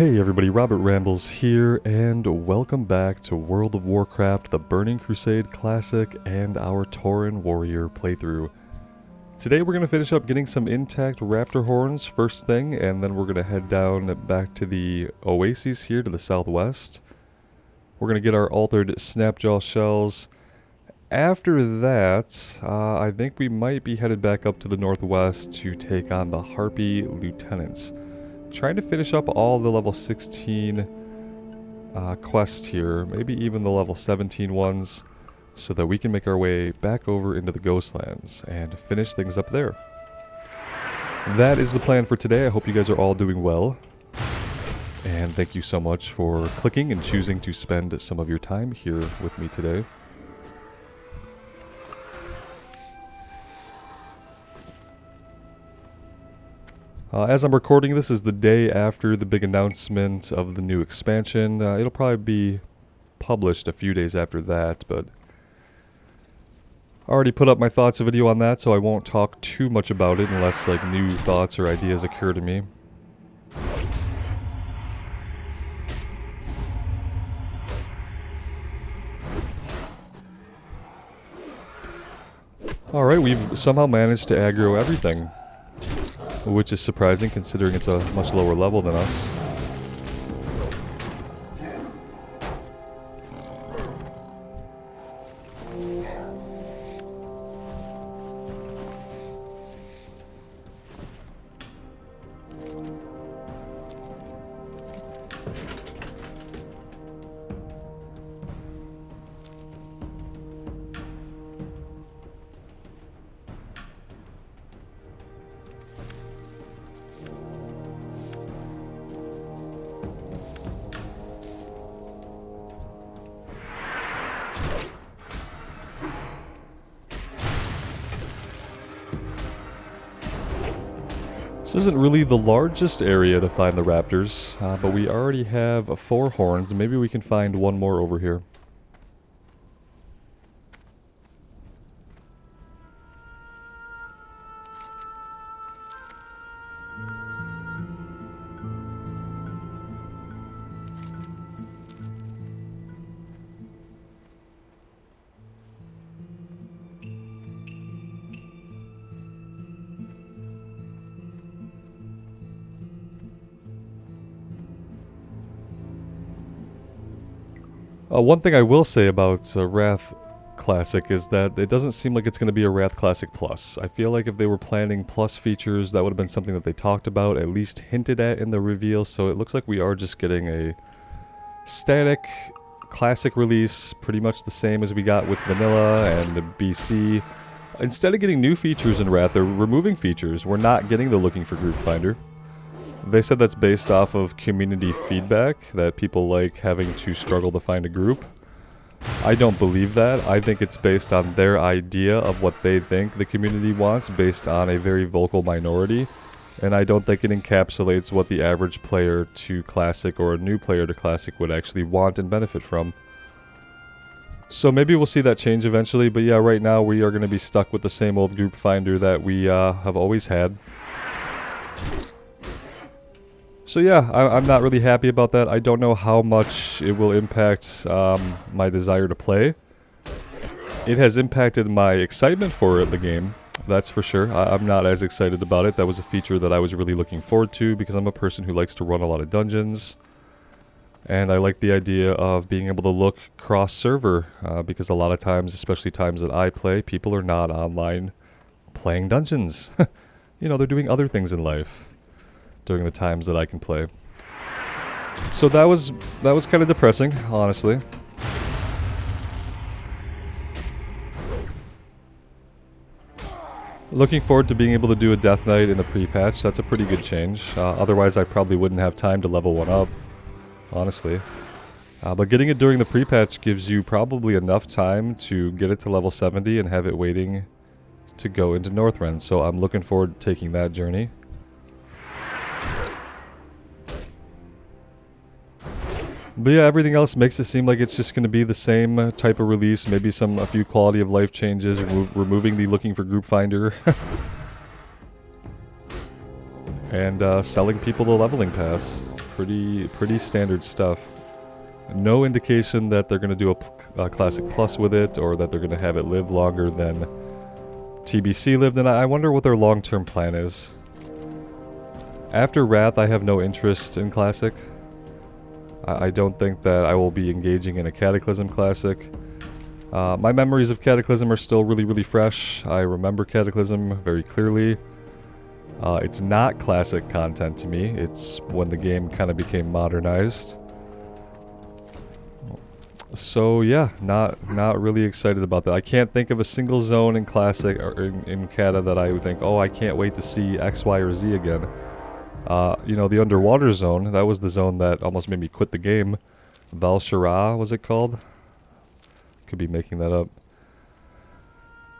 Hey everybody, Robert Rambles here, and welcome back to World of Warcraft, the Burning Crusade Classic, and our Tauren Warrior playthrough. Today we're going to finish up getting some intact raptor horns first thing, and then we're going to head down back to the oases here to the southwest. We're going to get our altered snapjaw shells. After that, I think we might be headed back up to the northwest to take on the Harpy lieutenants. Trying to finish up all the level 16 quests here, maybe even the level 17 ones, so that we can make our way back over into the Ghostlands and finish things up there. That is the plan for today. I hope you guys are all doing well. And thank you so much for clicking and choosing to spend some of your time here with me today. As I'm recording, this is the day after the big announcement of the new expansion. It'll probably be published a few days after that, but I already put up my thoughts video on that, so I won't talk too much about it unless like new thoughts or ideas occur to me. Alright, we've somehow managed to aggro everything, which is surprising considering it's a much lower level than us. This isn't really the largest area to find the raptors, but we already have 4 horns, and maybe we can find one more over here. One thing I will say about Wrath Classic is that it doesn't seem like it's going to be a Wrath Classic Plus. I feel like if they were planning Plus features, that would have been something that they talked about, at least hinted at in the reveal, so it looks like we are just getting a static Classic release, pretty much the same as we got with Vanilla and BC. Instead of getting new features in Wrath, they're removing features. We're not getting the Looking for Group Finder. They said that's based off of community feedback, that people like having to struggle to find a group. I don't believe that. I think it's based on their idea of what they think the community wants, based on a very vocal minority. And I don't think it encapsulates what the average player to Classic or a new player to Classic would actually want and benefit from. So maybe we'll see that change eventually, but yeah, right now we are going to be stuck with the same old group finder that we have always had. So yeah, I'm not really happy about that. I don't know how much it will impact my desire to play. It has impacted my excitement for the game, that's for sure. I'm not as excited about it. That was a feature that I was really looking forward to because I'm a person who likes to run a lot of dungeons. And I like the idea of being able to look cross-server because a lot of times, especially times that I play, people are not online playing dungeons. You know, they're doing other things in life during the times that I can play. So that was kind of depressing, honestly. Looking forward to being able to do a Death Knight in the pre-patch. That's a pretty good change. Otherwise I probably wouldn't have time to level one up, honestly. But getting it during the pre-patch gives you probably enough time to get it to level 70 and have it waiting to go into Northrend. So I'm looking forward to taking that journey. But yeah, everything else makes it seem like it's just going to be the same type of release. Maybe a few quality of life changes, removing the Looking for Group Finder. and selling people the leveling pass. Pretty standard stuff. No indication that they're going to do a Classic Plus with it, or that they're going to have it live longer than TBC lived, and I wonder what their long-term plan is. After Wrath, I have no interest in Classic. I don't think that I will be engaging in a Cataclysm Classic. My memories of Cataclysm are still really fresh. I remember Cataclysm very clearly. It's not Classic content to me. It's when the game kind of became modernized. So yeah, not really excited about that. I can't think of a single zone in Classic or in Cata that I would think, oh, I can't wait to see X, Y, or Z again. You know, the underwater zone, that was the zone that almost made me quit the game. Val'Shara, was it called? Could be making that up.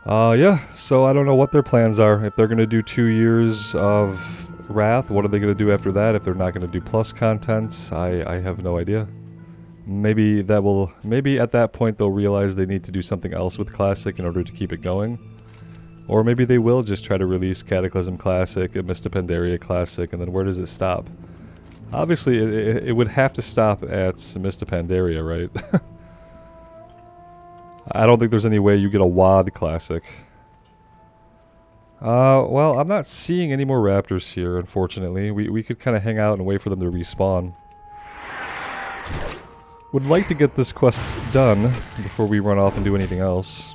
Yeah, so I don't know what their plans are. If they're going to do 2 years of Wrath, what are they going to do after that? If they're not going to do plus content, I have no idea. Maybe at that point they'll realize they need to do something else with Classic in order to keep it going. Or maybe they will just try to release Cataclysm Classic, a Mists of Pandaria Classic, and then where does it stop? Obviously, it would have to stop at Mists of Pandaria, right? I don't think there's any way you get a WoD Classic. Well, I'm not seeing any more raptors here, unfortunately. We could kind of hang out and wait for them to respawn. Would like to get this quest done before we run off and do anything else.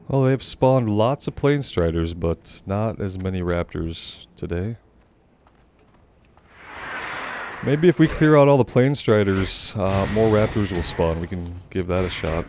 Well, they've spawned lots of Planestriders, but not as many raptors today. Maybe if we clear out all the Planestriders, more raptors will spawn. We can give that a shot.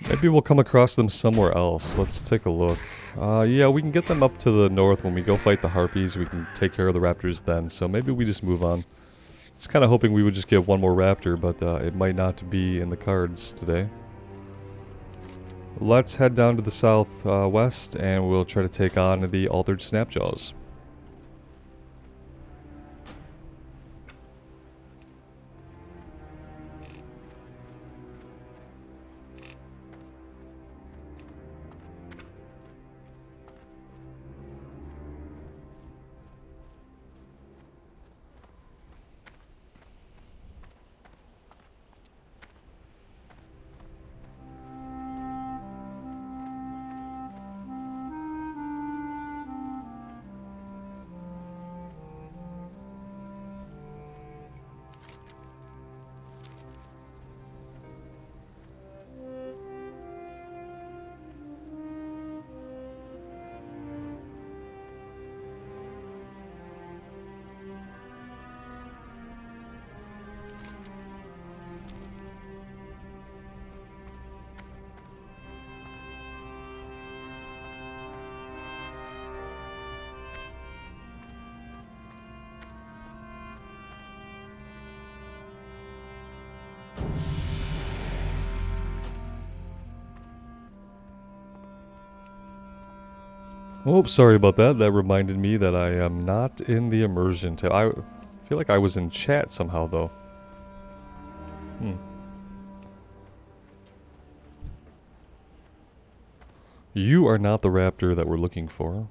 Maybe we'll come across them somewhere else. Let's take a look. Yeah, we can get them up to the north when we go fight the Harpies. We can take care of the raptors then, so maybe we just move on. I was kind of hoping we would just get one more raptor, but it might not be in the cards today. Let's head down to the southwest, and we'll try to take on the Altered Snapjaws. Oh, sorry about that. That reminded me that I am not in the immersion tab. I feel like I was in chat somehow, though. You are not the raptor that we're looking for.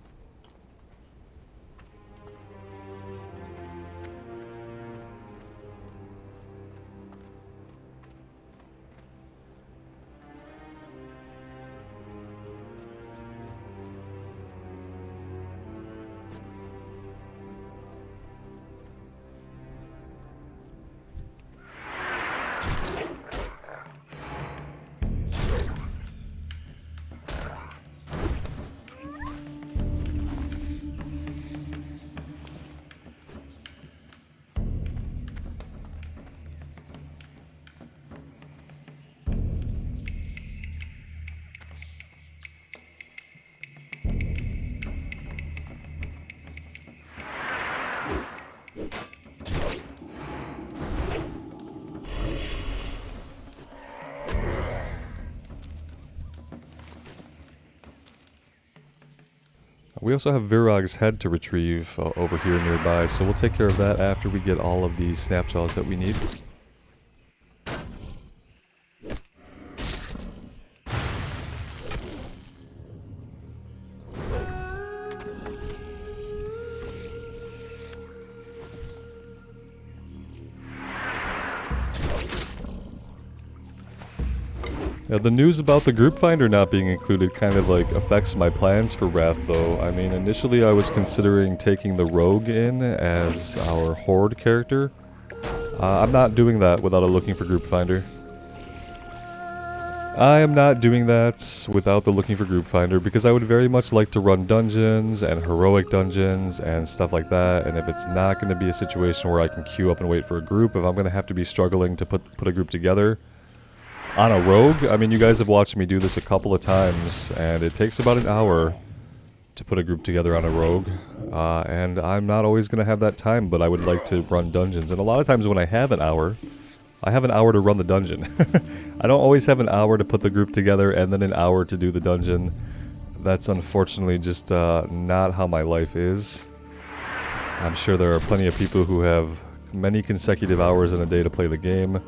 We also have Virag's head to retrieve over here nearby, so we'll take care of that after we get all of the snapjaws that we need. The news about the group finder not being included kind of like affects my plans for Wrath though. I mean, initially I was considering taking the rogue in as our horde character. I'm not doing that without a looking for group finder. I am not doing that without the looking for group finder because I would very much like to run dungeons and heroic dungeons and stuff like that, and if it's not going to be a situation where I can queue up and wait for a group, if I'm going to have to be struggling to put a group together on a rogue, I mean, you guys have watched me do this a couple of times, and it takes about an hour to put a group together on a rogue, and I'm not always going to have that time, but I would like to run dungeons, and a lot of times when I have an hour to run the dungeon. I don't always have an hour to put the group together and then an hour to do the dungeon. That's unfortunately just not how my life is. I'm sure there are plenty of people who have many consecutive hours in a day to play the game.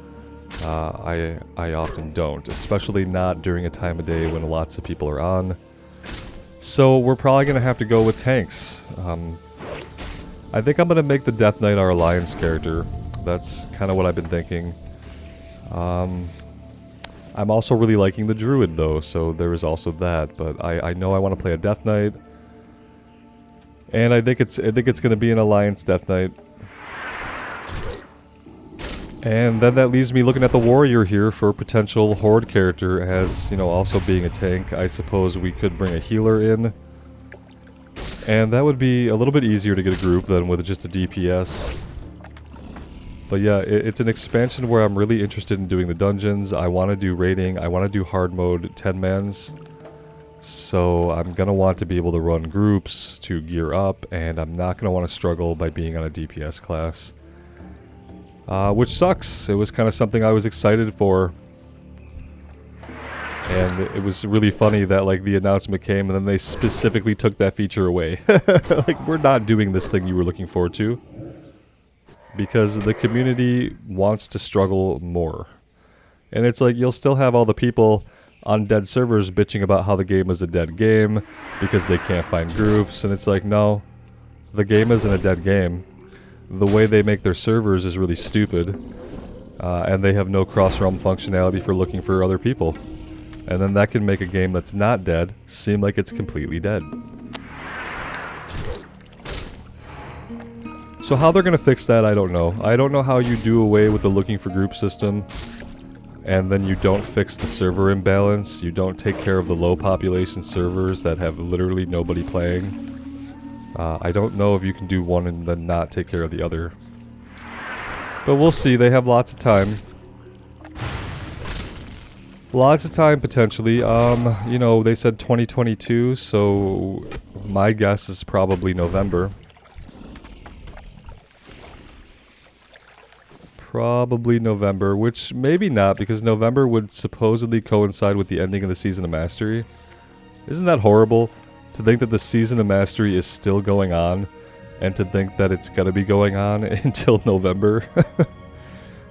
I often don't, especially not during a time of day when lots of people are on. So we're probably going to have to go with tanks. I think I'm going to make the Death Knight our alliance character. That's kind of what I've been thinking. I'm also really liking the Druid though, so there is also that, but I know I want to play a Death Knight. And I think it's going to be an alliance Death Knight. And then that leaves me looking at the Warrior here for a potential Horde character as, you know, also being a tank. I suppose we could bring a healer in. And that would be a little bit easier to get a group than with just a DPS. But yeah, it's an expansion where I'm really interested in doing the dungeons. I want to do raiding. I want to do hard mode 10-mans. So I'm going to want to be able to run groups to gear up, and I'm not going to want to struggle by being on a DPS class. Which sucks. It was kind of something I was excited for. And it was really funny that like the announcement came and then they specifically took that feature away. Like, we're not doing this thing you were looking forward to. Because the community wants to struggle more. And it's like, you'll still have all the people on dead servers bitching about how the game is a dead game because they can't find groups, and it's like, no, the game isn't a dead game. The way they make their servers is really stupid, and they have no cross-realm functionality for looking for other people. And then that can make a game that's not dead seem like it's completely dead. So how they're going to fix that, I don't know. I don't know how you do away with the looking for group system, and then you don't fix the server imbalance. You don't take care of the low population servers that have literally nobody playing. I don't know if you can do one and then not take care of the other. But we'll see. They have lots of time. Lots of time, potentially. You know, they said 2022, so my guess is probably November. Probably November, which maybe not, because November would supposedly coincide with the ending of the Season of Mastery. Isn't that horrible? To think that the Season of Mastery is still going on, and to think that it's gonna be going on until November.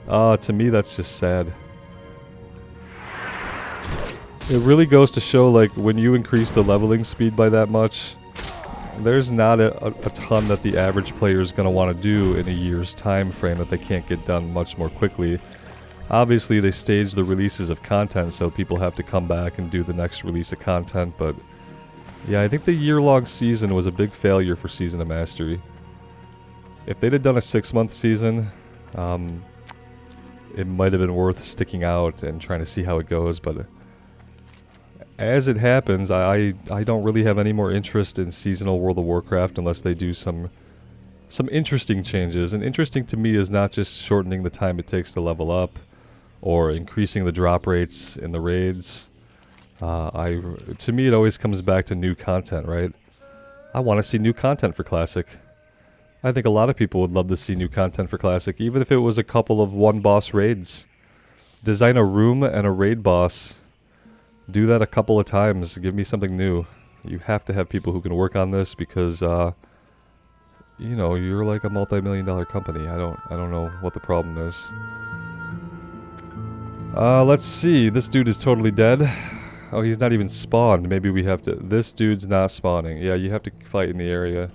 To me that's just sad. It really goes to show, like, when you increase the leveling speed by that much, there's not a ton that the average player is going to want to do in a year's time frame that they can't get done much more quickly. Obviously, they stage the releases of content, so people have to come back and do the next release of content, but yeah, I think the year-long season was a big failure for Season of Mastery. If they'd have done a 6-month season, it might have been worth sticking out and trying to see how it goes, but as it happens, I don't really have any more interest in seasonal World of Warcraft unless they do some interesting changes. And interesting to me is not just shortening the time it takes to level up or increasing the drop rates in the raids. To me, it always comes back to new content, right? I want to see new content for Classic. I think a lot of people would love to see new content for Classic, even if it was a couple of one-boss raids. Design a room and a raid boss. Do that a couple of times. Give me something new. You have to have people who can work on this because, you know, you're like a multi-million-dollar company. I don't know what the problem is. Let's see. This dude is totally dead. Oh, he's not even spawned. Maybe we have to... This dude's not spawning. Yeah, you have to fight in the area.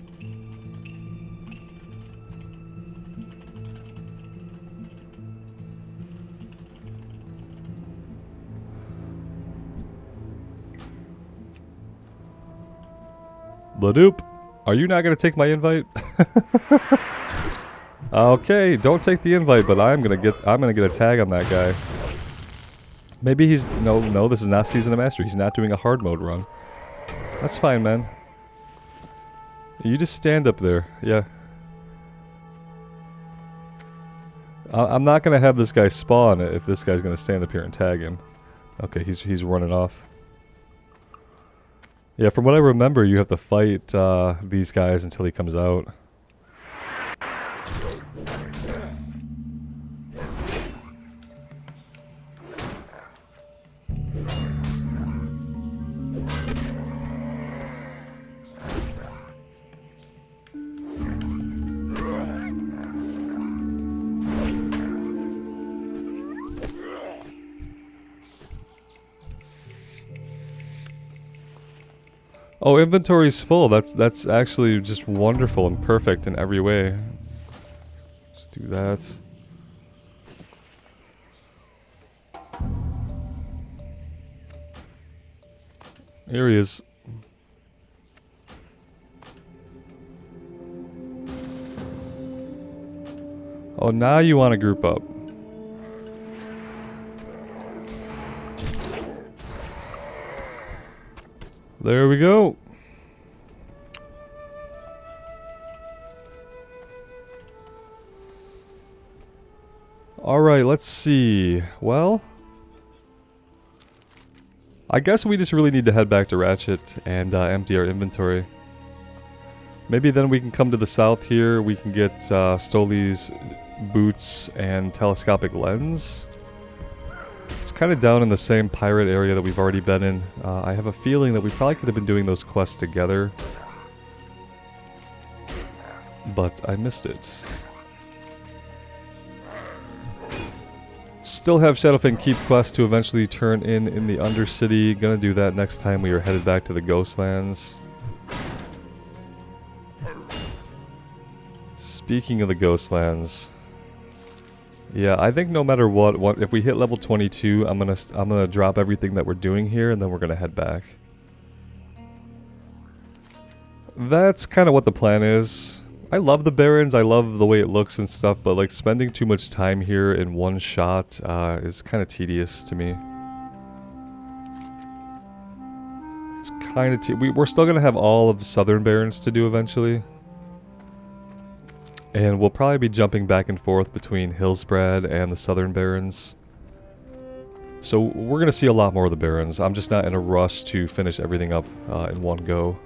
Bladoop, are you not gonna take my invite? Okay, don't take the invite, but I'm gonna get a tag on that guy. Maybe he's no, this is not Season of Mastery. He's not doing a hard mode run. That's fine, man. You just stand up there, yeah. I'm not gonna have this guy spawn if this guy's gonna stand up here and tag him. Okay, he's running off. Yeah, from what I remember, you have to fight these guys until he comes out. Oh, inventory's full. That's actually just wonderful and perfect in every way. Let's do that. Here he is. Oh, now you want to group up. There we go. Alright, let's see. Well, I guess we just really need to head back to Ratchet and empty our inventory. Maybe then we can come to the south here. We can get Stoli's boots and telescopic lens. It's kind of down in the same pirate area that we've already been in. I have a feeling that we probably could have been doing those quests together. But I missed it. Still have Shadowfang Keep quest to eventually turn in the Undercity. Gonna do that next time we are headed back to the Ghostlands. Speaking of the Ghostlands... Yeah, I think no matter what, if we hit level 22, I'm gonna drop everything that we're doing here, and then we're gonna head back. That's kind of what the plan is. I love the Barrens, I love the way it looks and stuff, but like spending too much time here in one shot is kind of tedious to me. It's kind of we're still gonna have all of the Southern Barrens to do eventually. And we'll probably be jumping back and forth between Hillsbrad and the Southern Barrens. So we're going to see a lot more of the Barrens. I'm just not in a rush to finish everything up in one go.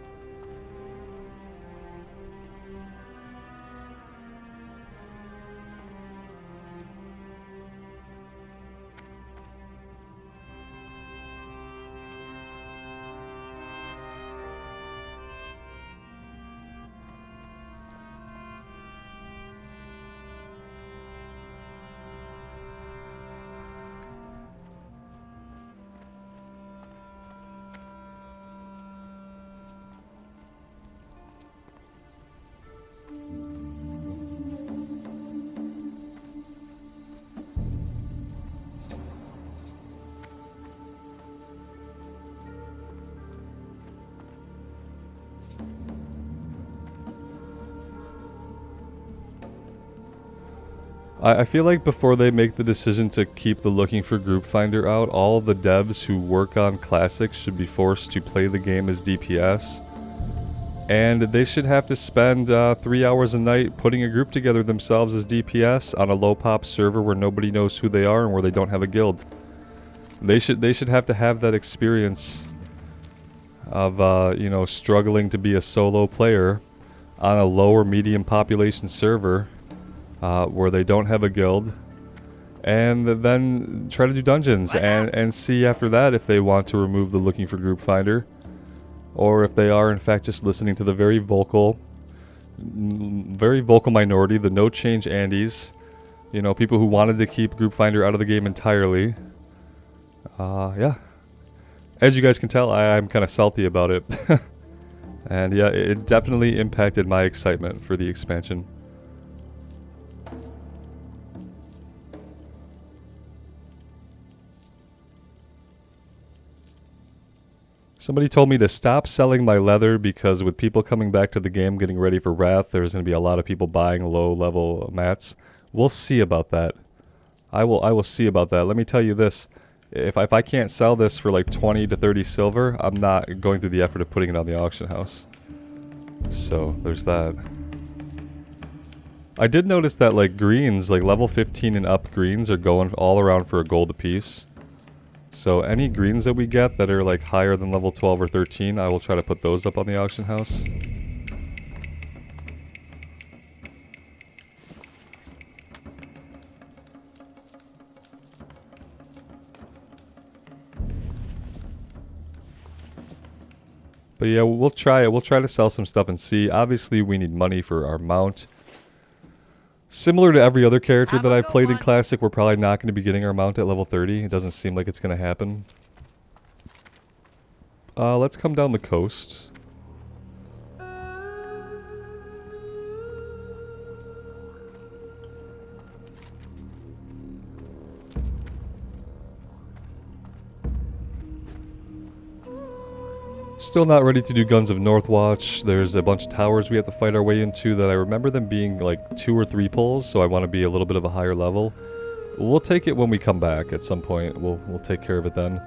I feel like before they make the decision to keep the Looking for Group Finder out, all of the devs who work on Classic should be forced to play the game as DPS. And they should have to spend 3 hours a night putting a group together themselves as DPS on a low-pop server where nobody knows who they are and where they don't have a guild. They should have to have that experience of, you know, struggling to be a solo player on a low or medium population server where they don't have a guild, and then try to do dungeons and see after that if they want to remove the Looking for Group Finder, or if they are in fact just listening to the very vocal minority, the no change Andes, you know, people who wanted to keep Group Finder out of the game entirely. Yeah. As you guys can tell, I'm kind of salty about it. And yeah, it definitely impacted my excitement for the expansion. Somebody told me to stop selling my leather because with people coming back to the game getting ready for Wrath, there's going to be a lot of people buying low-level mats. We'll see about that. I will see about that. Let me tell you this. If I can't sell this for like 20 to 30 silver, I'm not going through the effort of putting it on the auction house. So, there's that. I did notice that like greens, like level 15 and up greens are going all around for a gold apiece. So any greens that we get that are like higher than level 12 or 13, I will try to put those up on the auction house. But yeah, we'll try it. We'll try to sell some stuff and see. Obviously, we need money for our mount. Similar to every other character that I've played in Classic, we're probably not going to be getting our mount at level 30. It doesn't seem like it's going to happen. Let's come down the coast. Still not ready to do Guns of Northwatch. There's a bunch of towers we have to fight our way into that I remember them being like 2 or 3 pulls, so I want to be a little bit of a higher level. We'll take it when we come back at some point. We'll take care of it then.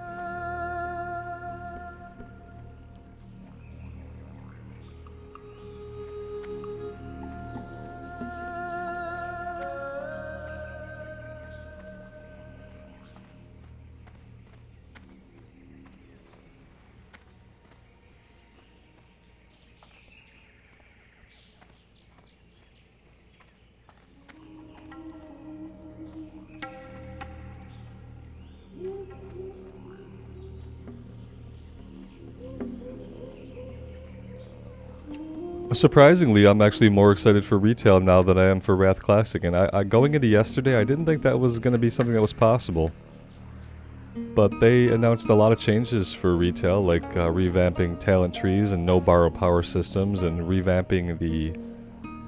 Surprisingly, I'm actually more excited for retail now than I am for Wrath Classic, and I going into yesterday, I didn't think that was going to be something that was possible. But they announced a lot of changes for retail, like revamping talent trees and no borrow power systems, and revamping the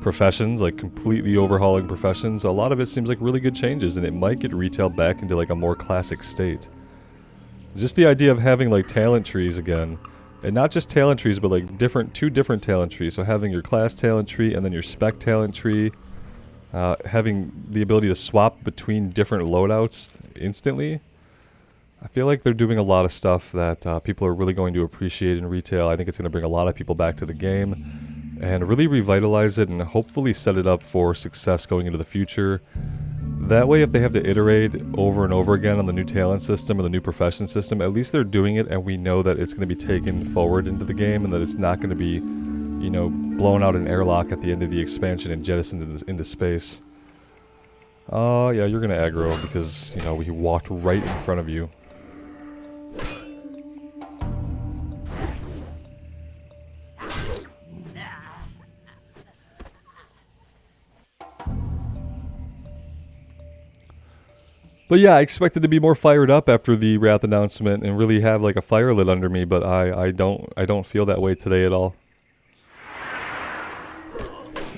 professions, like completely overhauling professions. A lot of it seems like really good changes, and it might get retail back into like a more classic state. Just the idea of having like talent trees again. And not just talent trees, but like two different talent trees. So having your class talent tree and then your spec talent tree. Having the ability to swap between different loadouts instantly. I feel like they're doing a lot of stuff that people are really going to appreciate in retail. I think it's going to bring a lot of people back to the game. And really revitalize it and hopefully set it up for success going into the future. That way, if they have to iterate over and over again on the new talent system or the new profession system, at least they're doing it and we know that it's going to be taken forward into the game and that it's not going to be, you know, blown out an airlock at the end of the expansion and jettisoned into space. Oh, yeah, you're going to aggro because, you know, he walked right in front of you. But yeah, I expected to be more fired up after the Wrath announcement and really have like a fire lit under me, but I don't feel that way today at all.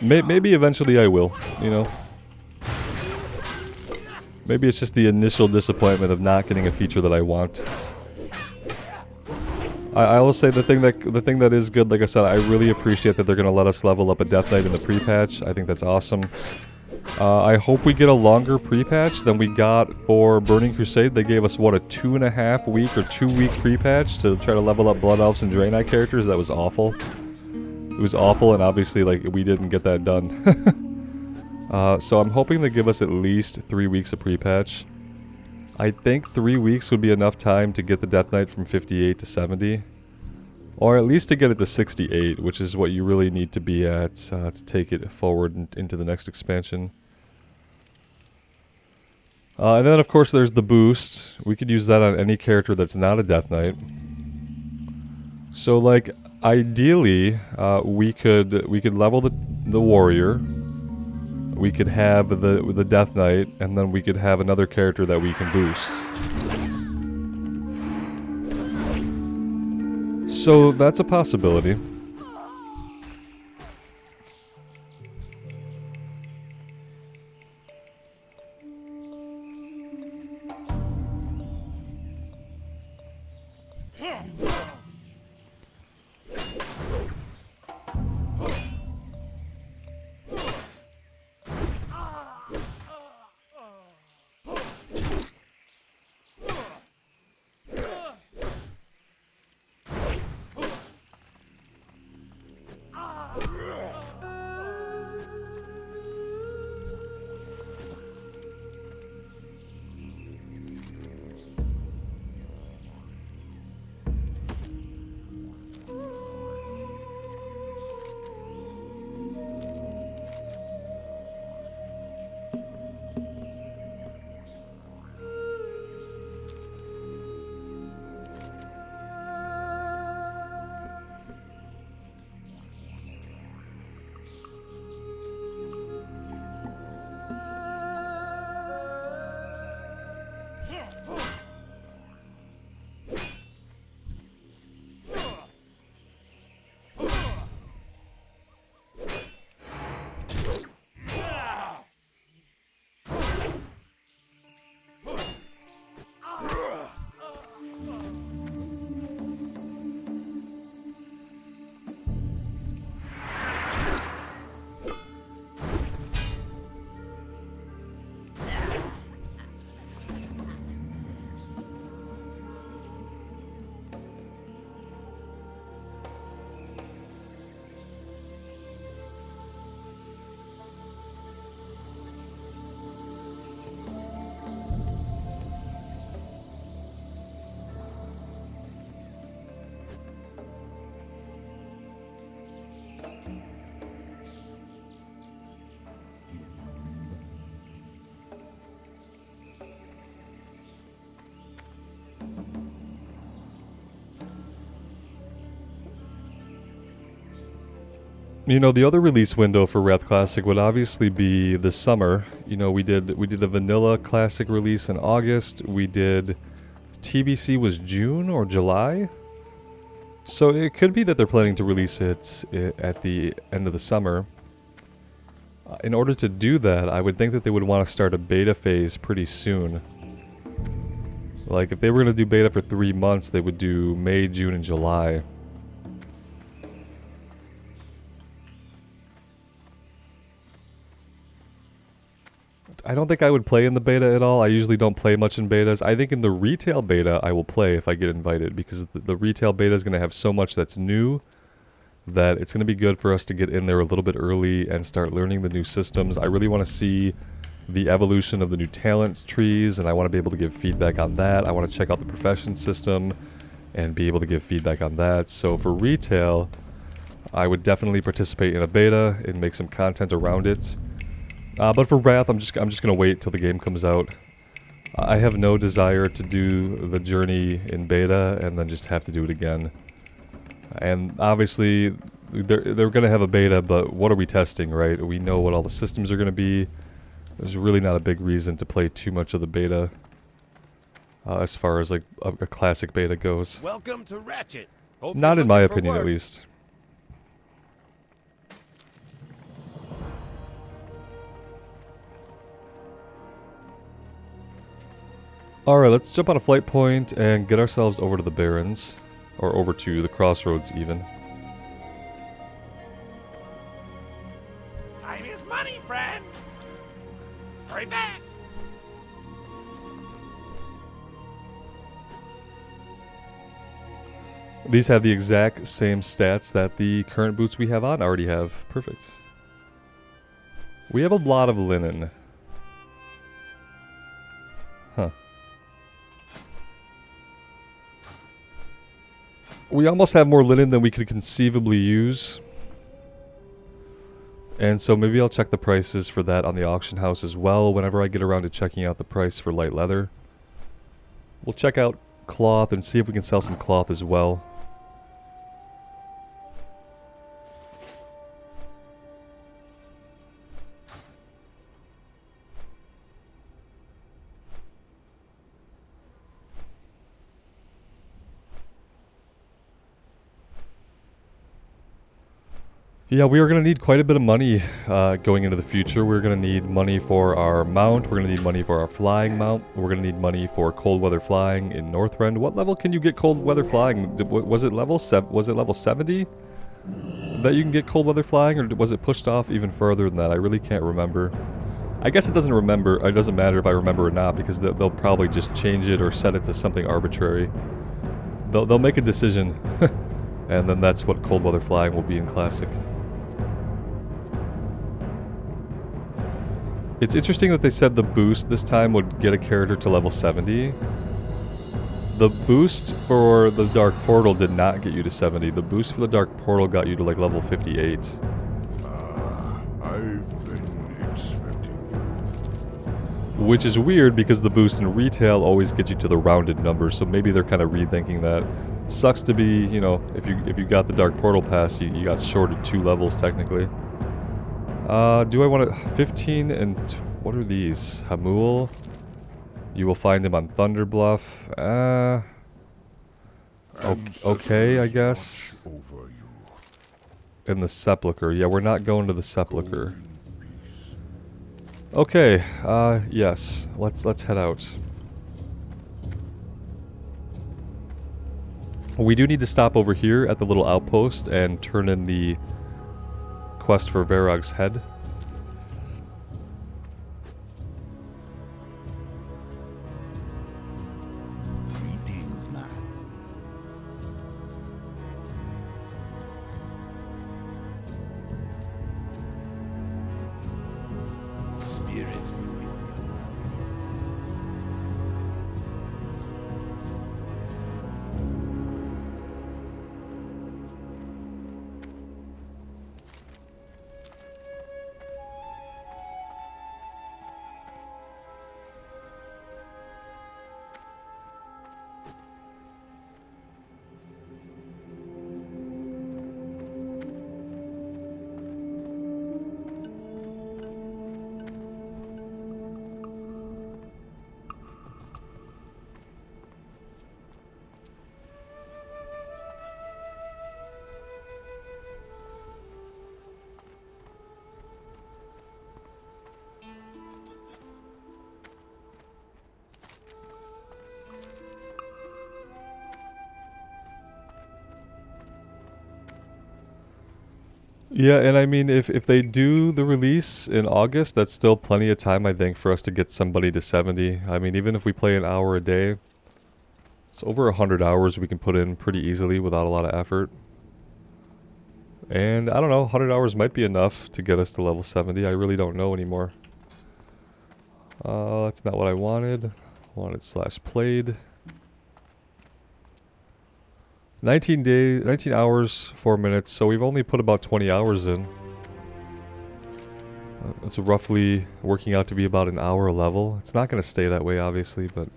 Maybe eventually I will, you know. Maybe it's just the initial disappointment of not getting a feature that I want. I will say the thing that is good, like I said, I really appreciate that they're gonna let us level up a Death Knight in the pre-patch. I think that's awesome. I hope we get a longer pre-patch than we got for Burning Crusade. They gave us, what, a 2.5 week or 2 week pre-patch to try to level up Blood Elves and Draenei characters. That was awful. It was awful, and obviously, like, we didn't get that done. So I'm hoping they give us at least 3 weeks of pre-patch. I think 3 weeks would be enough time to get the Death Knight from 58 to 70. Or at least to get it to 68, which is what you really need to be at to take it forward into the next expansion. And then, of course, there's the boost. We could use that on any character that's not a Death Knight. So, like, ideally, we could level the Warrior. We could have the Death Knight, and then we could have another character that we can boost. So that's a possibility. You know, the other release window for Wrath Classic would obviously be this summer. You know, we did a vanilla classic release in August. We did TBC was June or July. So it could be that they're planning to release it at the end of the summer. In order to do that, I would think that they would want to start a beta phase pretty soon. Like, if they were going to do beta for 3 months, they would do May, June, and July. I don't think I would play in the beta at all. I usually don't play much in betas. I think in the retail beta I will play if I get invited, because the retail beta is going to have so much that's new that it's going to be good for us to get in there a little bit early and start learning the new systems. I really want to see the evolution of the new talent trees, and I want to be able to give feedback on that. I want to check out the profession system and be able to give feedback on that. So for retail, I would definitely participate in a beta and make some content around it. But for Wrath, I'm just gonna wait till the game comes out. I have no desire to do the journey in beta and then just have to do it again. And obviously, they're gonna have a beta, but what are we testing, right? We know what all the systems are gonna be. There's really not a big reason to play too much of the beta, as far as like a classic beta goes. Welcome to Ratchet. Not in my opinion, at least. Alright, let's jump on a flight point and get ourselves over to the Barrens. Or over to the crossroads, even. Time is money, friend. Hurry back. These have the exact same stats that the current boots we have on already have. Perfect. We have a lot of linen. Huh. We almost have more linen than we could conceivably use. And so maybe I'll check the prices for that on the auction house as well whenever I get around to checking out the price for light leather. We'll check out cloth and see if we can sell some cloth as well. Yeah, we are going to need quite a bit of money going into the future. We're going to need money for our mount. We're going to need money for our flying mount. We're going to need money for cold weather flying in Northrend. What level can you get cold weather flying? Was it level 70 that you can get cold weather flying, or was it pushed off even further than that? I really can't remember. I guess it doesn't matter if I remember or not, because they'll probably just change it or set it to something arbitrary. They'll make a decision, and then that's what cold weather flying will be in Classic. It's interesting that they said the boost this time would get a character to level 70. The boost for the Dark Portal did not get you to 70. The boost for the Dark Portal got you to like level 58. I've been expecting you. Which is weird because the boost in retail always gets you to the rounded numbers, so maybe they're kind of rethinking that. Sucks to be, you know, if you got the Dark Portal pass, you got shorted 2 levels technically. Do I want to... 15 and... what are these? Hamul? You will find him on Thunder Bluff. Okay, I guess. In the Sepulchre. Yeah, we're not going to the Sepulchre. Okay, yes. Let's head out. We do need to stop over here at the little outpost and turn in the quest for Varrog's head. Greetings, man. Spirits be with you. Yeah, and I mean, if they do the release in August, that's still plenty of time, I think, for us to get somebody to 70. I mean, even if we play an hour a day, it's over 100 hours we can put in pretty easily without a lot of effort. And, I don't know, 100 hours might be enough to get us to level 70. I really don't know anymore. That's not what I wanted. /played. 19 hours, 4 minutes, so we've only put about 20 hours in. It's roughly working out to be about an hour a level. It's not going to stay that way, obviously, but...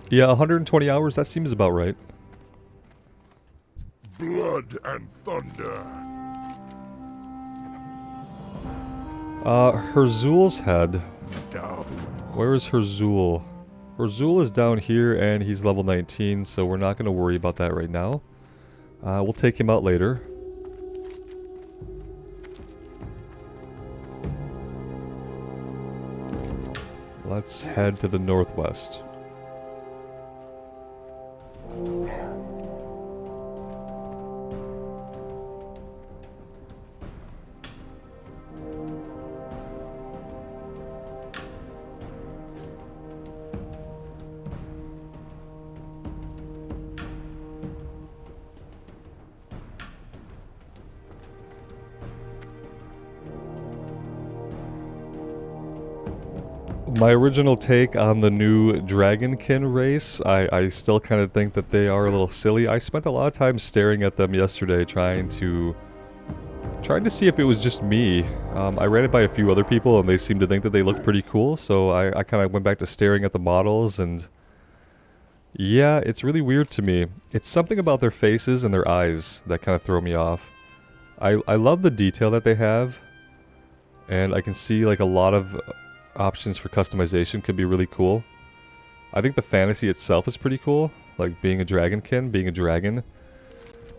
yeah, 120 hours, that seems about right. Blood and thunder. Herzul's head. Down. Where is Herzul? Herzul is down here, and he's level 19, so we're not going to worry about that right now. We'll take him out later. Let's head to the northwest. My original take on the new dragonkin race, I still kind of think that they are a little silly. I spent a lot of time staring at them yesterday trying to see if it was just me. I ran it by a few other people and they seemed to think that they looked pretty cool, so I kind of went back to staring at the models, and yeah, it's really weird to me. It's something about their faces and their eyes that kind of throw me off. I love the detail that they have, and I can see like a lot of options for customization could be really cool. I think the fantasy itself is pretty cool, like being a dragonkin, being a dragon,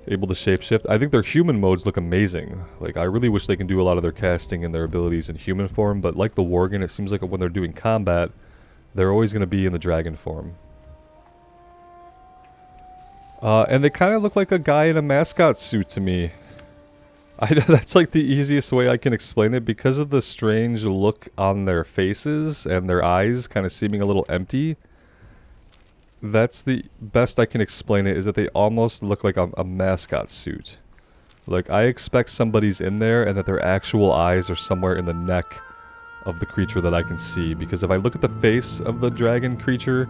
able to shapeshift. I think their human modes look amazing. Like, I really wish they can do a lot of their casting and their abilities in human form, but like the Worgen, it seems like when they're doing combat, they're always going to be in the dragon form. And they kind of look like a guy in a mascot suit to me. That's like the easiest way I can explain it, because of the strange look on their faces and their eyes kind of seeming a little empty. That's the best I can explain it, is that they almost look like a mascot suit. Like, I expect somebody's in there and that their actual eyes are somewhere in the neck of the creature that I can see. Because if I look at the face of the dragon creature,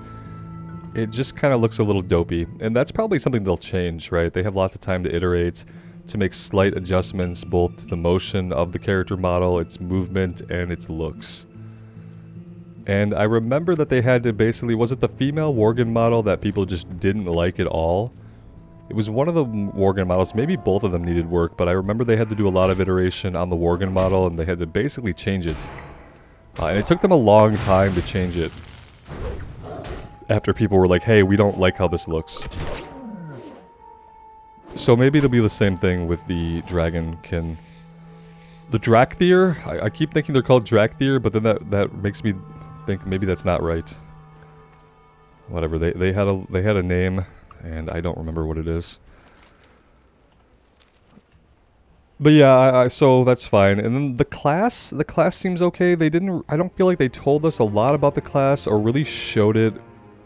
it just kind of looks a little dopey. And that's probably something they'll change, right? They have lots of time to iterate, to make slight adjustments, both to the motion of the character model, its movement, and its looks. And I remember that they had to basically, was it the female Worgen model that people just didn't like at all? It was one of the Worgen models, maybe both of them needed work, but I remember they had to do a lot of iteration on the Worgen model, and they had to basically change it. And it took them a long time to change it, after people were like, hey, we don't like how this looks. So maybe it'll be the same thing with the dragonkin. The Drakthir, I keep thinking they're called Drakthir, but then that makes me think maybe that's not right. Whatever, they had a name, and I don't remember what it is. But yeah, so that's fine. And then the class seems okay. I don't feel like they told us a lot about the class or really showed it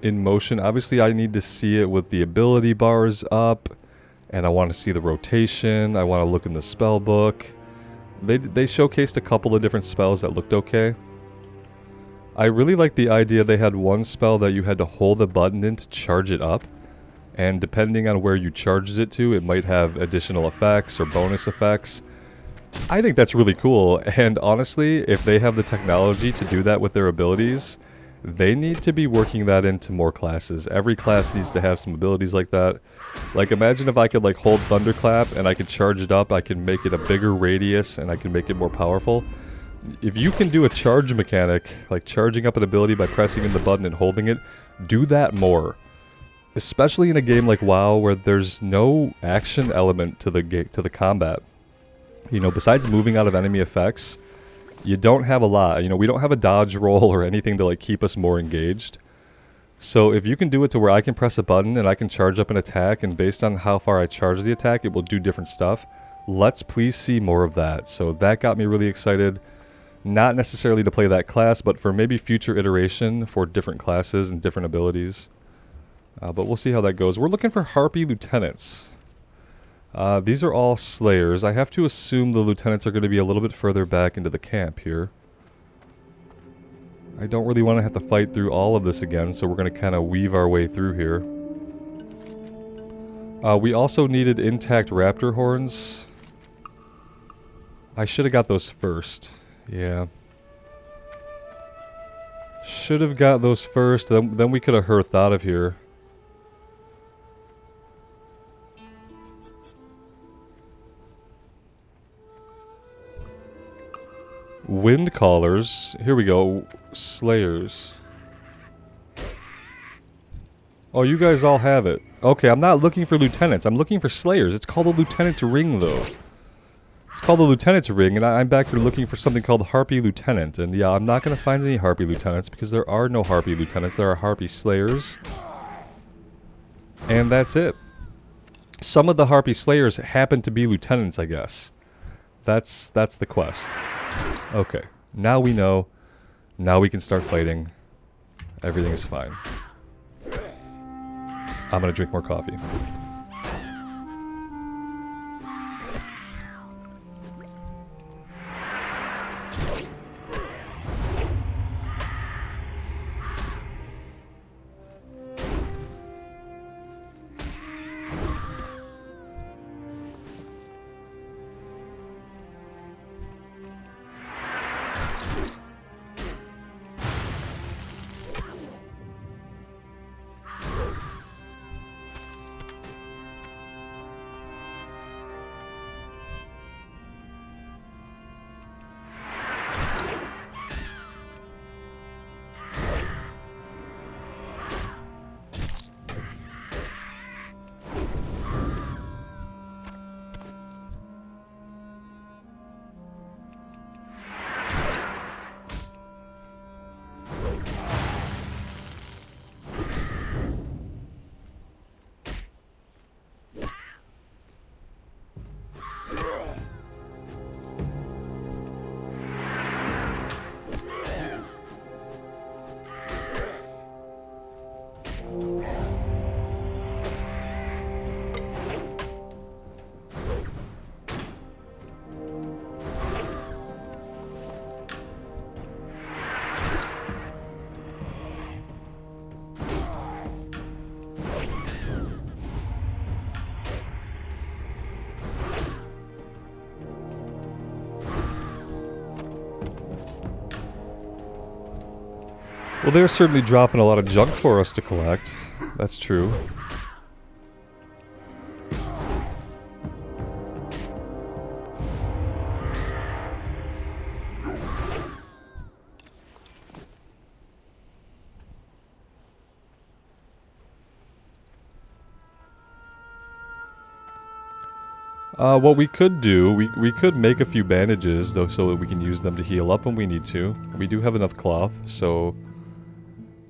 in motion. Obviously, I need to see it with the ability bars up, and I want to see the rotation. I want to look in the spell book. They showcased a couple of different spells that looked okay. I really like the idea they had one spell that you had to hold a button in to charge it up, and depending on where you charged it to, it might have additional effects or bonus effects. I think that's really cool, and honestly, if they have the technology to do that with their abilities, they need to be working that into more classes. Every class needs to have some abilities like that. Like, imagine if I could like hold Thunderclap and I could charge it up, I can make it a bigger radius, and I can make it more powerful. If you can do a charge mechanic, like charging up an ability by pressing in the button and holding it, do that more. Especially in a game like WoW where there's no action element to the combat. You know, besides moving out of enemy effects, you don't have a lot. You know, we don't have a dodge roll or anything to like keep us more engaged. So if you can do it to where I can press a button and I can charge up an attack, and based on how far I charge the attack, it will do different stuff. Let's please see more of that. So that got me really excited. Not necessarily to play that class, but for maybe future iteration for different classes and different abilities. But we'll see how that goes. We're looking for Harpy lieutenants. These are all slayers. I have to assume the lieutenants are going to be a little bit further back into the camp here. I don't really want to have to fight through all of this again, so we're going to kind of weave our way through here. We also needed intact raptor horns. I should have got those first. Yeah. Should have got those first, then we could have hearthed out of here. Wind callers. Here we go. Slayers. Oh, you guys all have it. Okay, I'm not looking for lieutenants. I'm looking for slayers. It's called a lieutenant's ring, though. It's called the lieutenant's ring, and I'm back here looking for something called Harpy Lieutenant. And yeah, I'm not going to find any Harpy Lieutenants because there are no Harpy Lieutenants. There are Harpy Slayers. And that's it. Some of the Harpy Slayers happen to be lieutenants, I guess. That's the quest. Okay, now we know. Now we can start fighting. Everything is fine. I'm gonna drink more coffee. Well, they're certainly dropping a lot of junk for us to collect. That's true. What we could do, we could make a few bandages, though, so that we can use them to heal up when we need to. We do have enough cloth, so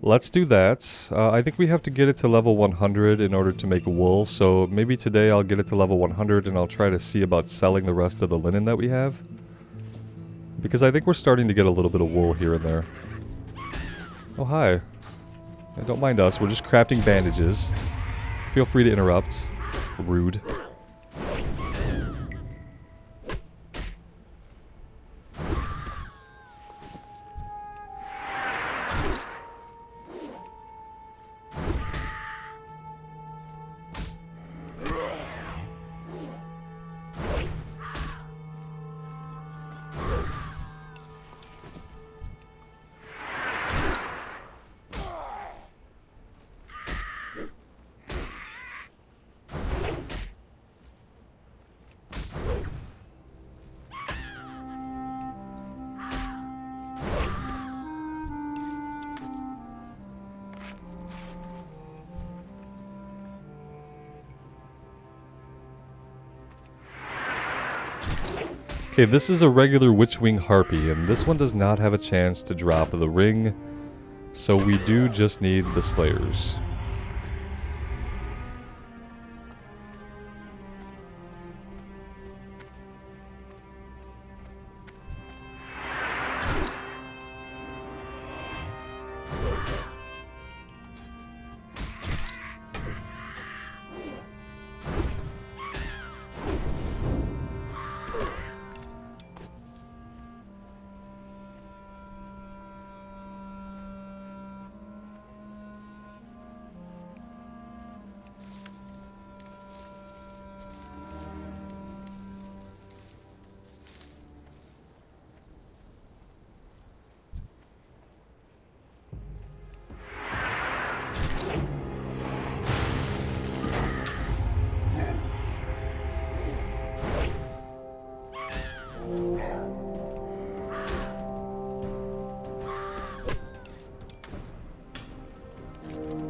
let's do that. I think we have to get it to level 100 in order to make wool, so maybe today I'll get it to level 100 and I'll try to see about selling the rest of the linen that we have. Because I think we're starting to get a little bit of wool here and there. Oh, hi. Yeah, don't mind us, we're just crafting bandages. Feel free to interrupt. Rude. Okay, this is a regular Witchwing Harpy, and this one does not have a chance to drop the ring, so we do just need the Slayers.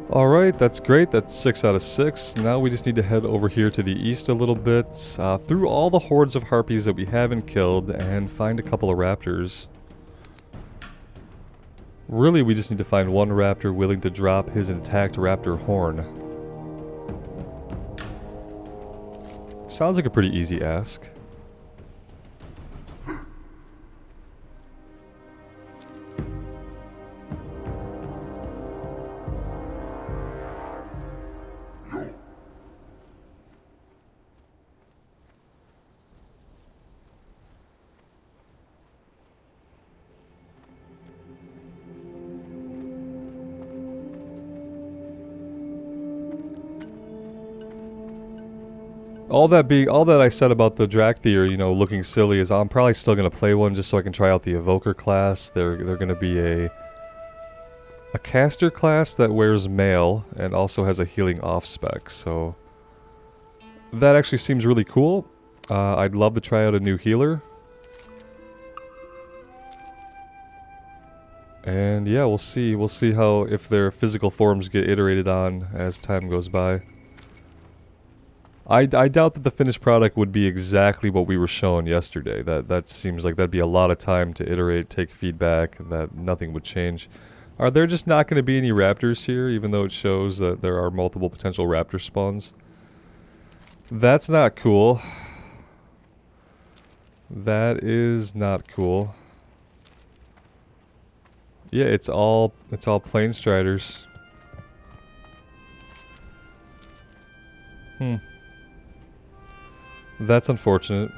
Alright, that's great. That's 6 out of 6. Now we just need to head over here to the east a little bit, through all the hordes of harpies that we haven't killed, and find a couple of raptors. Really, we just need to find one raptor willing to drop his intact raptor horn. Sounds like a pretty easy ask. All that I said about the Drakthir, you know, looking silly, is I'm probably still gonna play one just so I can try out the Evoker class. They're gonna be a caster class that wears mail and also has a healing off spec. So that actually seems really cool. I'd love to try out a new healer. And yeah, we'll see. We'll see how if their physical forms get iterated on as time goes by. I doubt that the finished product would be exactly what we were shown yesterday. That seems like that'd be a lot of time to iterate, take feedback, that nothing would change. Are there just not going to be any raptors here, even though it shows that there are multiple potential raptor spawns? That's not cool. That is not cool. Yeah, it's all plain striders. That's unfortunate.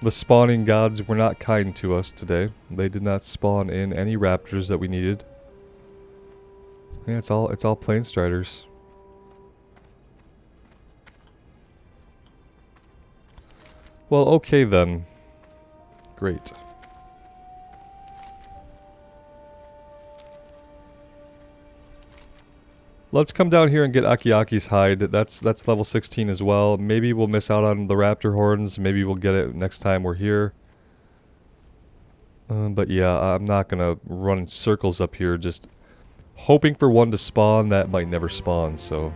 The spawning gods were not kind to us today. They did not spawn in any raptors that we needed. Yeah, it's all plain striders. Well, okay then. Great. Let's come down here and get Akiaki's hide. That's level 16 as well. Maybe we'll miss out on the raptor horns. Maybe we'll get it next time we're here. But yeah, I'm not gonna run in circles up here just hoping for one to spawn that might never spawn, so...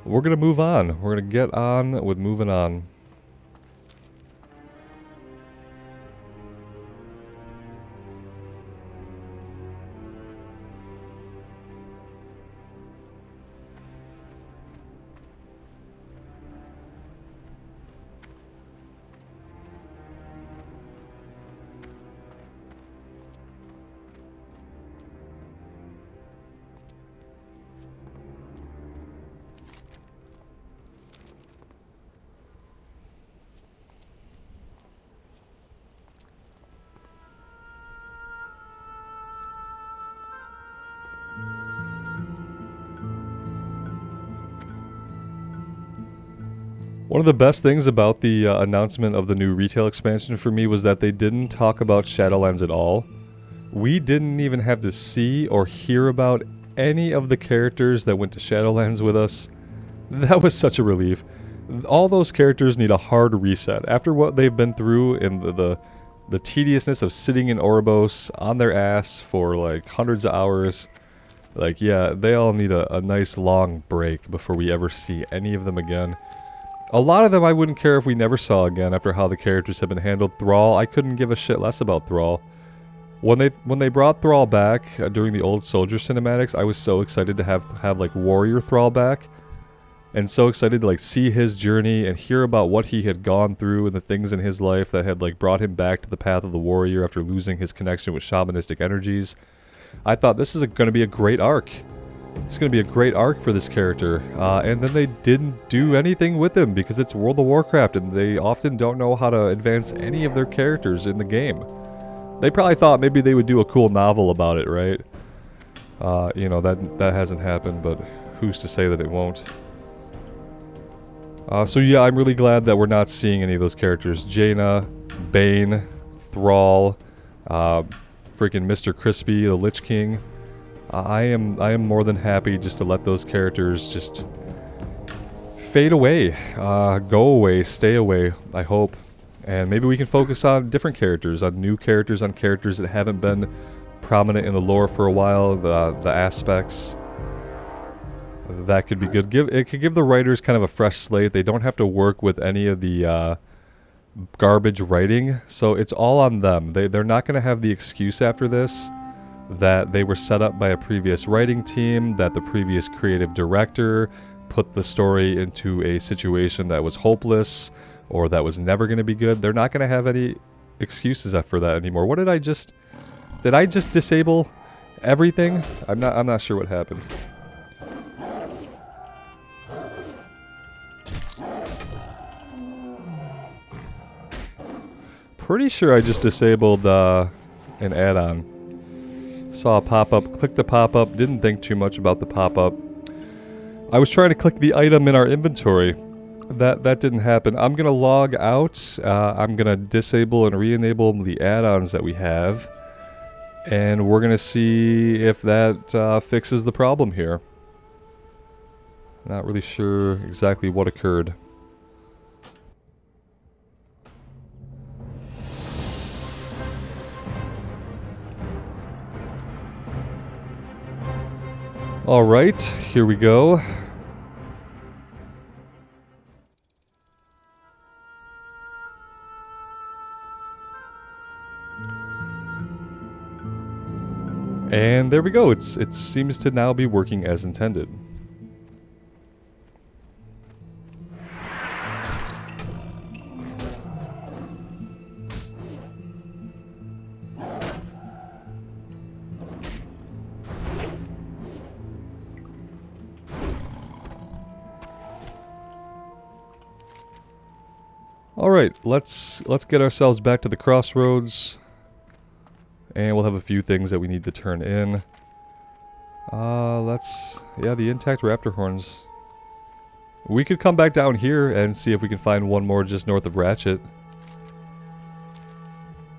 We're gonna move on. We're gonna get on with moving on. One of the best things about the announcement of the new retail expansion for me was that they didn't talk about Shadowlands at all. We didn't even have to see or hear about any of the characters that went to Shadowlands with us. That was such a relief. All those characters need a hard reset. After what they've been through in the tediousness of sitting in Oribos on their ass for like hundreds of hours, like yeah, they all need a nice long break before we ever see any of them again. A lot of them I wouldn't care if we never saw again after how the characters have been handled. Thrall, I couldn't give a shit less about Thrall. When they brought Thrall back during the old Soldier cinematics, I was so excited to have like Warrior Thrall back. And so excited to like see his journey and hear about what he had gone through and the things in his life that had like brought him back to the path of the warrior after losing his connection with shamanistic energies. I thought this is going to be a great arc. It's going to be a great arc for this character, and then they didn't do anything with him because it's World of Warcraft and they often don't know how to advance any of their characters in the game. They probably thought maybe they would do a cool novel about it, right? You know, that hasn't happened, but who's to say that it won't? So yeah, I'm really glad that we're not seeing any of those characters. Jaina, Bane, Thrall, freaking Mr. Crispy, the Lich King. I am more than happy just to let those characters just fade away, go away, stay away, I hope. And maybe we can focus on different characters, on new characters, on characters that haven't been prominent in the lore for a while, the aspects. That could be good. It could give the writers kind of a fresh slate. They don't have to work with any of the garbage writing, so it's all on them. They're not going to have the excuse after this that they were set up by a previous writing team, that the previous creative director put the story into a situation that was hopeless or that was never going to be good. They're not going to have any excuses for that anymore. What did I just disable everything? I'm not sure what happened. Pretty sure I just disabled an add-on. Saw a pop-up, clicked the pop-up, didn't think too much about the pop-up. I was trying to click the item in our inventory. That didn't happen. I'm going to log out. I'm going to disable and re-enable the add-ons that we have. And we're going to see if that fixes the problem here. Not really sure exactly what occurred. Alright, here we go. And there we go. It seems to now be working as intended. Alright, let's get ourselves back to the crossroads. And we'll have a few things that we need to turn in. Yeah, the intact raptor horns. We could come back down here and see if we can find one more just north of Ratchet.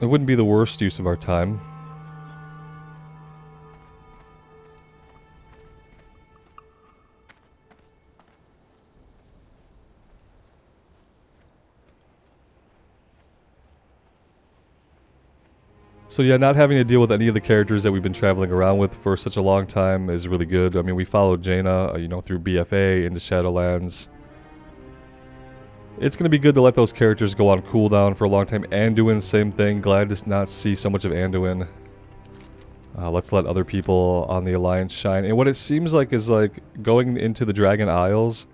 It wouldn't be the worst use of our time. So yeah, not having to deal with any of the characters that we've been traveling around with for such a long time is really good. I mean, we followed Jaina, you know, through BFA into Shadowlands. It's going to be good to let those characters go on cooldown for a long time. Anduin, same thing. Glad to not see so much of Anduin. Let's let other people on the Alliance shine. And what it seems like is like going into the Dragon Isles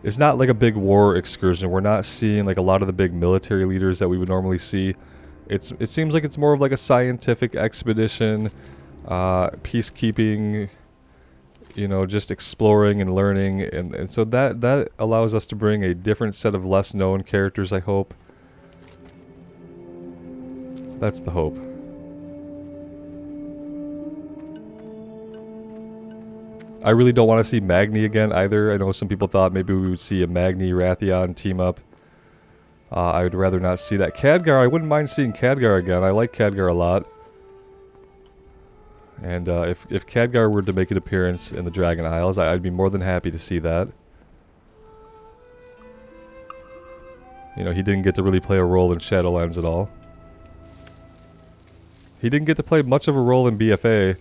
is not like a big war excursion. We're not seeing like a lot of the big military leaders that we would normally see. It seems like it's more of like a scientific expedition, peacekeeping, you know, just exploring and learning, and so that allows us to bring a different set of less known characters, I hope. That's the hope. I really don't want to see Magni again either. I know some people thought maybe we would see a Magni Wrathion team up. I would rather not see that. Khadgar, I wouldn't mind seeing Khadgar again. I like Khadgar a lot. And if Khadgar were to make an appearance in the Dragon Isles, I'd be more than happy to see that. You know, he didn't get to really play a role in Shadowlands at all. He didn't get to play much of a role in BFA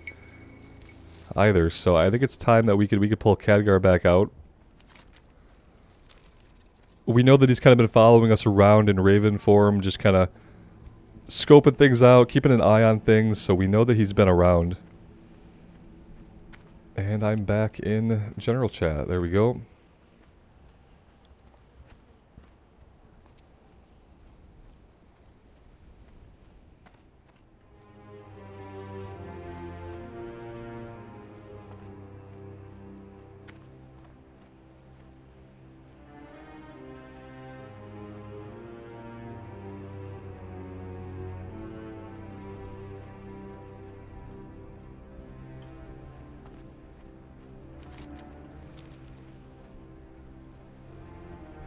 either, so I think it's time that we could pull Khadgar back out. We know that he's kind of been following us around in Raven form, just kind of scoping things out, keeping an eye on things, so we know that he's been around. And I'm back in general chat. There we go.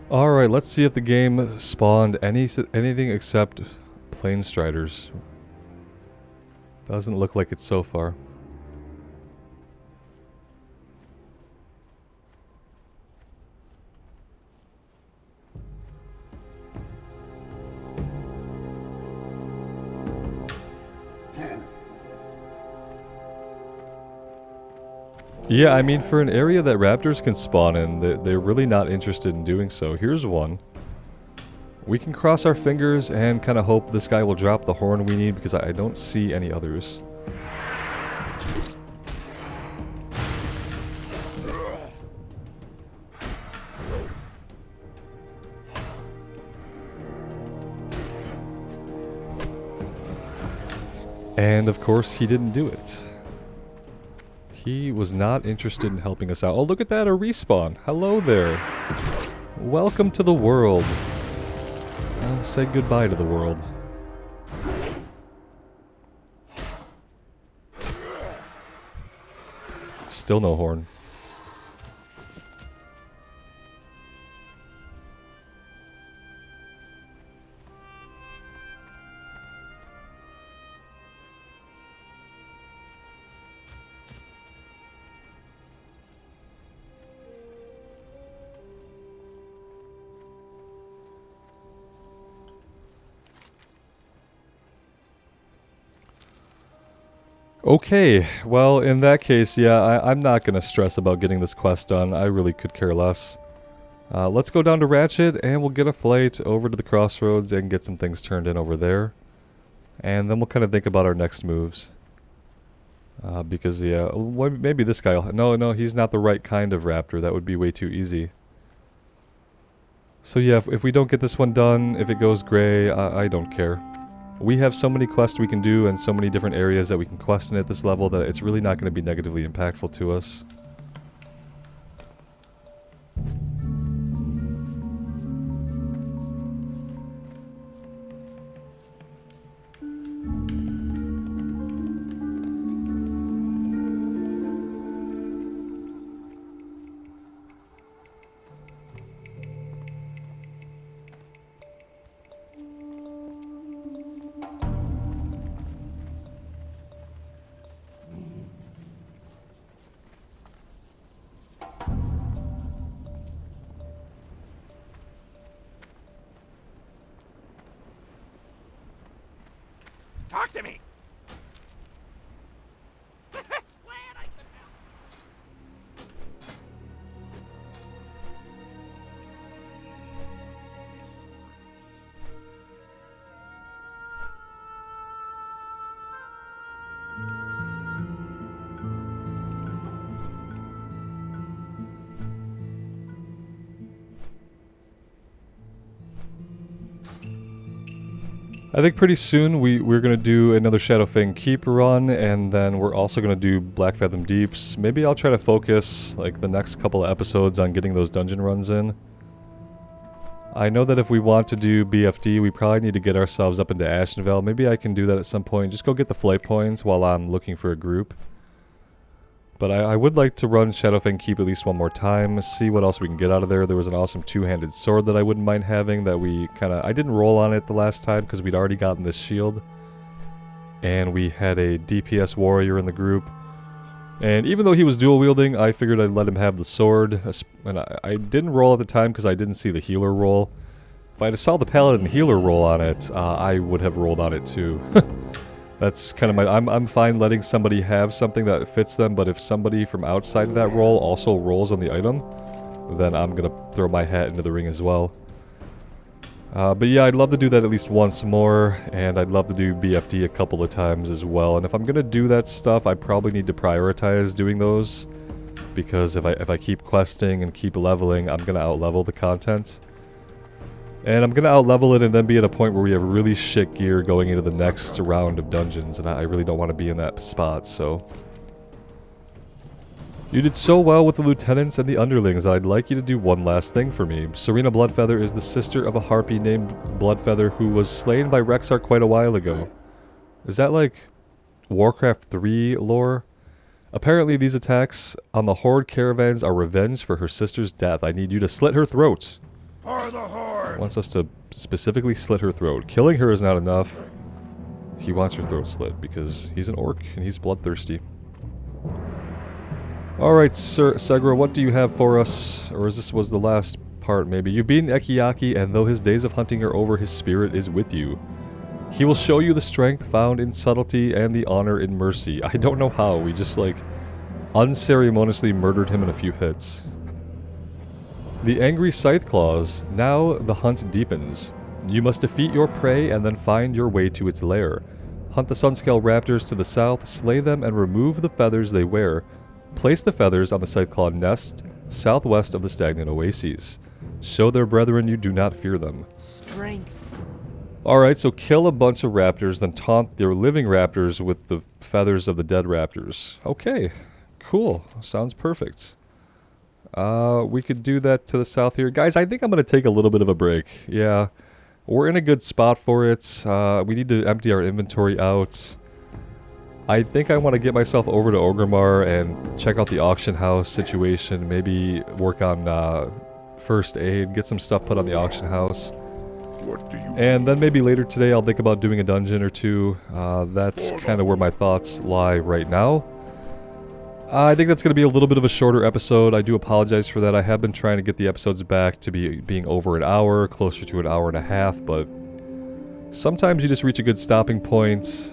Alright, let's see if the game spawned anything except Plane Striders. Doesn't look like it so far. Yeah, I mean, for an area that raptors can spawn in, they're really not interested in doing so. Here's one. We can cross our fingers and kind of hope this guy will drop the horn we need, because I don't see any others. And of course, he didn't do it. He was not interested in helping us out. Oh, look at that, a respawn. Hello there. Welcome to the world. I'll say goodbye to the world. Still no horn. Okay, well, in that case, yeah, I'm not going to stress about getting this quest done. I really could care less. Let's go down to Ratchet, and we'll get a flight over to the crossroads and get some things turned in over there. And then we'll kind of think about our next moves. Because, yeah, maybe this guy... No, he's not the right kind of raptor. That would be way too easy. So yeah, if we don't get this one done, if it goes gray, I don't care. We have so many quests we can do and so many different areas that we can quest in at this level that it's really not going to be negatively impactful to us. I think pretty soon we're going to do another Shadowfang Keep run, and then we're also going to do Blackfathom Deeps. Maybe I'll try to focus like the next couple of episodes on getting those dungeon runs in. I know that if we want to do BFD, we probably need to get ourselves up into Ashenvale. Maybe I can do that at some point. Just go get the flight points while I'm looking for a group. But I would like to run Shadowfang Keep at least one more time, see what else we can get out of there. There was an awesome two-handed sword that I wouldn't mind having that we I didn't roll on it the last time because we'd already gotten this shield. And we had a DPS warrior in the group. And even though he was dual wielding, I figured I'd let him have the sword. And I didn't roll at the time because I didn't see the healer roll. If I saw the paladin healer roll on it, I would have rolled on it too. That's kind of my... I'm fine letting somebody have something that fits them, but if somebody from outside of that role also rolls on the item, then I'm gonna throw my hat into the ring as well. But yeah, I'd love to do that at least once more, and I'd love to do BFD a couple of times as well. And if I'm gonna do that stuff, I probably need to prioritize doing those, because if I keep questing and keep leveling, I'm gonna outlevel the content. And I'm gonna outlevel it and then be at a point where we have really shit gear going into the next round of dungeons, and I really don't want to be in that spot, so... You did so well with the lieutenants and the underlings that I'd like you to do one last thing for me. Serena Bloodfeather is the sister of a harpy named Bloodfeather who was slain by Rexar quite a while ago. Is that like Warcraft 3 lore? Apparently these attacks on the Horde caravans are revenge for her sister's death. I need you to slit her throat. For the Horde! Wants us to specifically slit her throat. Killing her is not enough. He wants her throat slit because he's an orc and he's bloodthirsty. Alright, Sir Segra, what do you have for us? Or is this was the last part, maybe? You've beaten Ekiaki, and though his days of hunting are over, his spirit is with you. He will show you the strength found in subtlety and the honor in mercy. I don't know how, we just, like, unceremoniously murdered him in a few hits. The angry scythe claws. Now the hunt deepens. You must defeat your prey and then find your way to its lair. Hunt the Sunscale raptors to the south, slay them, and remove the feathers they wear. Place the feathers on the Scytheclaw nest, southwest of the stagnant oases. Show their brethren you do not fear them. Strength. Alright, so kill a bunch of raptors, then taunt their living raptors with the feathers of the dead raptors. Okay, cool. Sounds perfect. We could do that to the south here. Guys, I think I'm going to take a little bit of a break. Yeah, we're in a good spot for it. We need to empty our inventory out. I think I want to get myself over to Orgrimmar and check out the auction house situation. Maybe work on first aid, get some stuff put on the auction house. What do you And then maybe later today I'll think about doing a dungeon or two. That's kind of where my thoughts lie right now. I think that's going to be a little bit of a shorter episode. I do apologize for that. I have been trying to get the episodes back to being over an hour, closer to an hour and a half, but sometimes you just reach a good stopping point,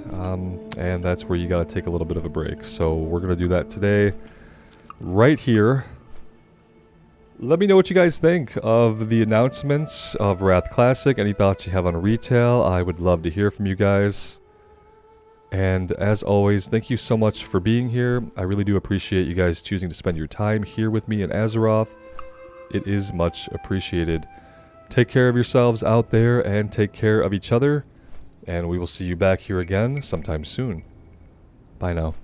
and that's where you got to take a little bit of a break. So we're going to do that today, right here. Let me know what you guys think of the announcements of Wrath Classic. Any thoughts you have on retail? I would love to hear from you guys. And as always, thank you so much for being here. I really do appreciate you guys choosing to spend your time here with me in Azeroth. It is much appreciated. Take care of yourselves out there and take care of each other. And we will see you back here again sometime soon. Bye now.